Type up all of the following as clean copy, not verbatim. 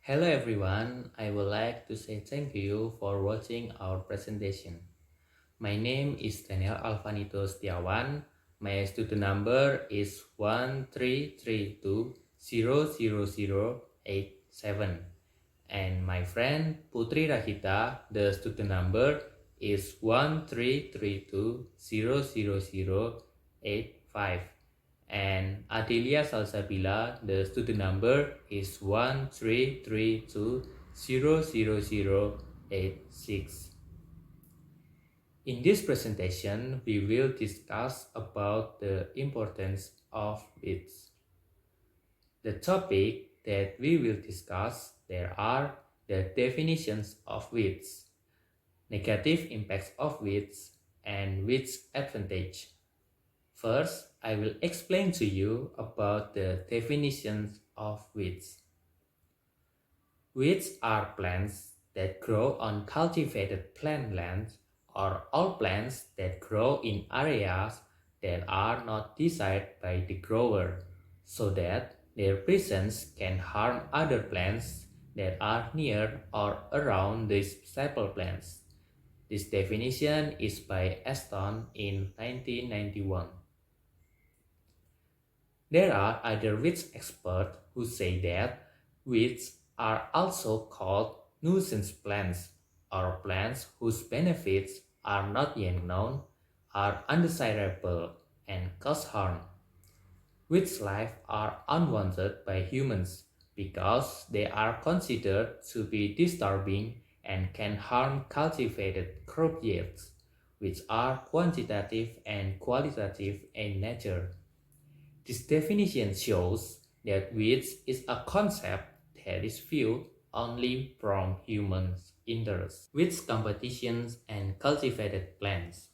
Hello everyone, I would like to say thank you for watching our presentation. My name is Alfanito Setyawan. My student number is 1332000087. And my friend Putri Ragita, the student number is 1332000085. And Adelia Salsabila, the student number is 1332000086. In this presentation, we will discuss about the importance of weeds. The topic that we will discuss there are the definitions of weeds, negative impacts of weeds, and weeds advantage. First, I will explain to you about the definitions of weeds. Weeds are plants that grow on cultivated plant lands or all plants that grow in areas that are not desired by the grower, so that their presence can harm other plants that are near or around these staple plants. This definition is by Aston in 1991. There are other weeds experts who say that weeds are also called nuisance plants, or plants whose benefits are not yet known, are undesirable, and cause harm. Weeds' life are unwanted by humans because they are considered to be disturbing and can harm cultivated crop yields, which are quantitative and qualitative in nature. This definition shows that weeds is a concept that is viewed only from human interests. Weeds competitions and cultivated plants.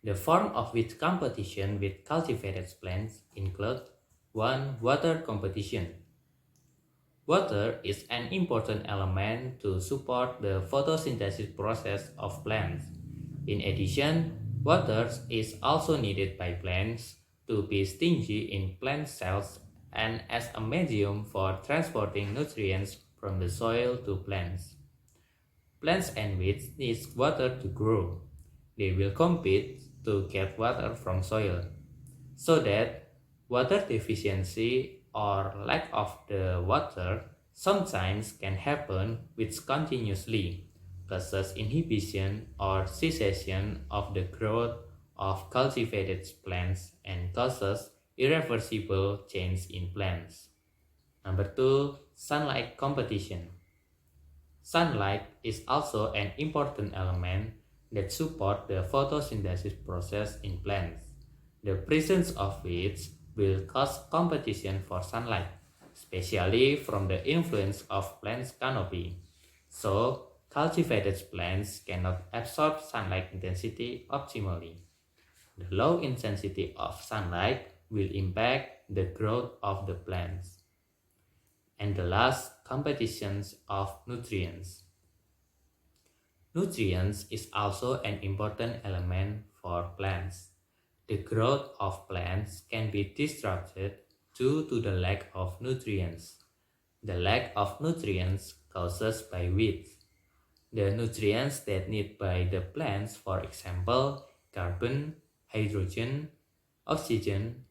The form of weed competition with cultivated plants include 1. Water competition. Water is an important element to support the photosynthesis process of plants. In addition, water is also needed by plants to be stingy in plant cells and as a medium for transporting nutrients from the soil to plants. Plants and weeds need water to grow. They will compete to get water from soil, so that water deficiency or lack of the water sometimes can happen which continuously causes inhibition or cessation of the growth of cultivated plants and causes irreversible change in plants. Number 2. Sunlight competition. Sunlight is also an important element that supports the photosynthesis process in plants. The presence of weeds will cause competition for sunlight, especially from the influence of plants' canopy. So, cultivated plants cannot absorb sunlight intensity optimally. The low intensity of sunlight will impact the growth of the plants. And the last, competitions of nutrients. Nutrients is also an important element for plants. The growth of plants can be disrupted due to the lack of nutrients. The lack of nutrients causes by weeds. The nutrients that need by the plants, for example, carbon, hydrogen, oxygen,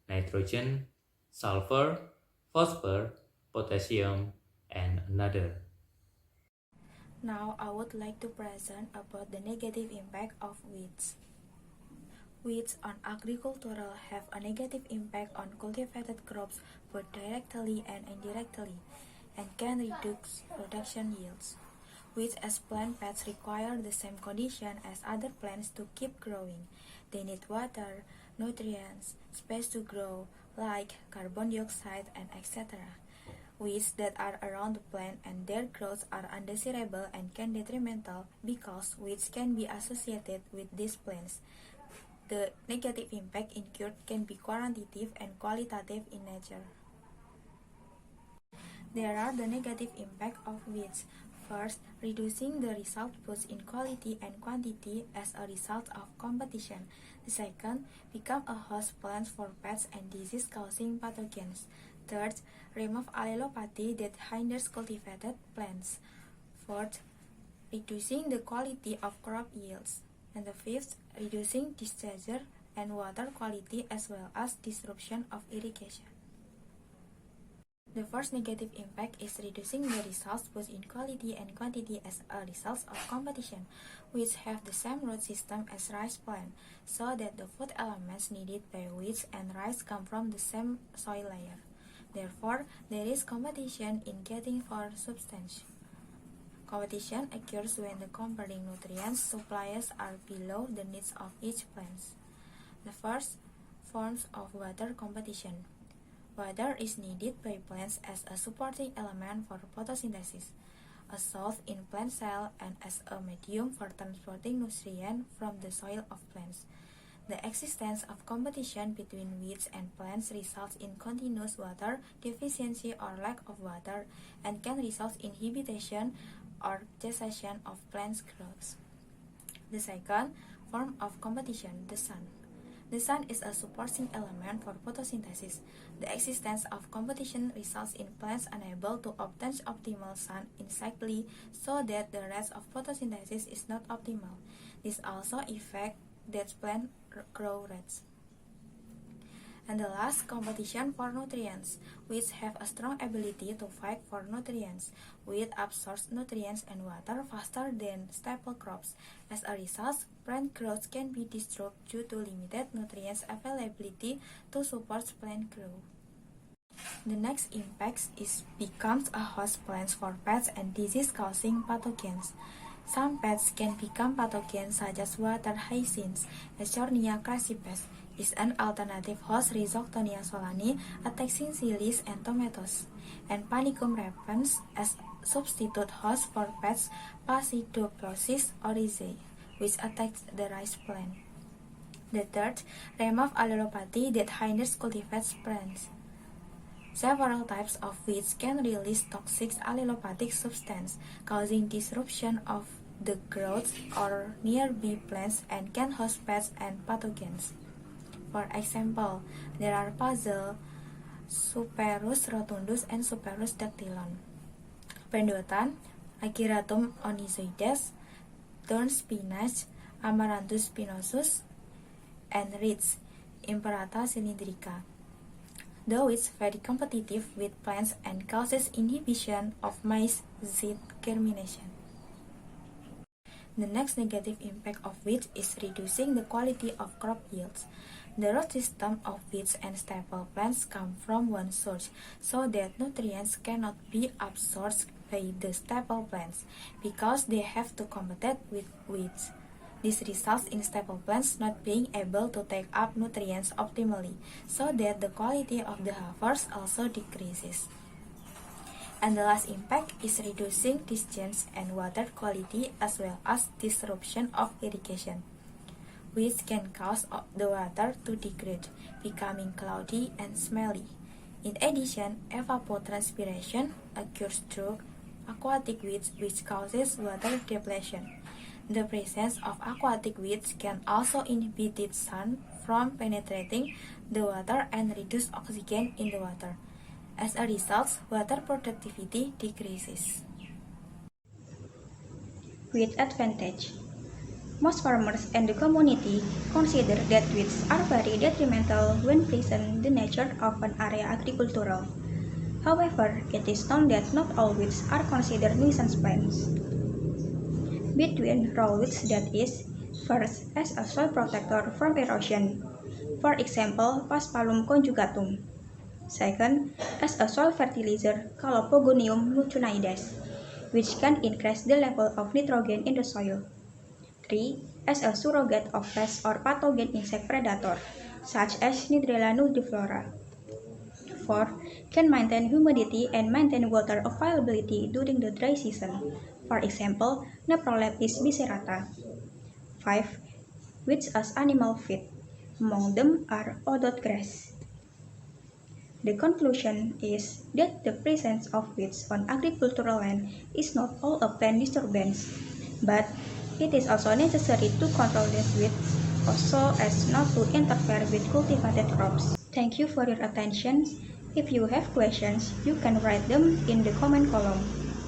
nitrogen, sulfur, phosphor, potassium, and another. Now I would like to present about the negative impact of weeds. Weeds on agricultural have a negative impact on cultivated crops both directly and indirectly, and can reduce production yields. Weeds as plant pets require the same condition as other plants to keep growing. They need water, nutrients, space to grow, like carbon dioxide, and etc. Weeds that are around the plant and their growth are undesirable and can be detrimental because weeds can be associated with these plants. The negative impact incurred can be quantitative and qualitative in nature. There are the negative impact of weeds. First, reducing the result both in quality and quantity as a result of competition. The second, become a host plant for pests and disease-causing pathogens. Third, remove allelopathy that hinders cultivated plants. Fourth, reducing the quality of crop yields. And the fifth, reducing discharge and water quality as well as disruption of irrigation. The first negative impact is reducing the results both in quality and quantity as a result of competition, which have the same root system as rice plant, so that the food elements needed by wheat and rice come from the same soil layer. Therefore, there is competition in getting for substance. Competition occurs when the comparing nutrients supplies are below the needs of each plant. The first forms of water competition. Water is needed by plants as a supporting element for photosynthesis, a salt in plant cell, and as a medium for transporting nutrients from the soil of plants. The existence of competition between weeds and plants results in continuous water deficiency or lack of water and can result in inhibition or cessation of plant growth. The second form of competition, the sun. The sun is a supporting element for photosynthesis. The existence of competition results in plants unable to obtain optimal sun exactly, so that the rate of photosynthesis is not optimal. This also affects that plant growth rates. And the last, competition for nutrients, which have a strong ability to fight for nutrients. Wheat absorbs nutrients and water faster than staple crops. As a result, plant growth can be disturbed due to limited nutrients availability to support plant growth. The next impact becomes a host plant for pests and disease-causing pathogens. Some pests can become pathogens such as water hyacinths. Escherichia crassipes is an alternative host, Rhizoctonia solani, attacking chilies and tomatoes, and Panicum repens as substitute host for pests, Pseudoprosis oryzae, which attacks the rice plant. The third, remove allelopathy that hinders cultivated plants. Several types of weeds can release toxic allelopathic substance, causing disruption of the growth or nearby plants and can host pests and pathogens. For example, there are Puzzle, Superus rotundus, and Superus dactylon. Pendutan, Ageratum onyzoides, thorn spinach, Amaranthus spinosus, and reeds, Imperata cylindrica. Though it's very competitive with plants and causes inhibition of maize seed germination. The next negative impact of weeds is reducing the quality of crop yields. The root system of weeds and staple plants come from one source, so that nutrients cannot be absorbed by the staple plants, because they have to compete with weeds. This results in staple plants not being able to take up nutrients optimally, so that the quality of the harvest also decreases. And the last impact is reducing discharge and water quality as well as disruption of irrigation, which can cause the water to degrade, becoming cloudy and smelly. In addition, evapotranspiration occurs through aquatic weeds, which causes water depletion. The presence of aquatic weeds can also inhibit sun from penetrating the water and reduce oxygen in the water. As a result, water productivity decreases. Weed advantage. Most farmers and the community consider that weeds are very detrimental when present the nature of an area agricultural. However, it is known that not all weeds are considered nuisance plants. Between raw weeds, that is, first, as a soil protector from erosion, for example, Paspalum conjugatum. Second, as a soil fertilizer, Calopogonium nucleonides, which can increase the level of nitrogen in the soil. 3. As a surrogate of pest or pathogen insect predator, such as Nidrella nudiflora. 4. Can maintain humidity and maintain water availability during the dry season, for example, Neprolepis biserata. 5. Weeds as animal feed. Among them are odot grass. The conclusion is that the presence of weeds on agricultural land is not all a plant disturbance, but it is also necessary to control these weeds so as not to interfere with cultivated crops. Thank you for your attention. If you have questions, you can write them in the comment column.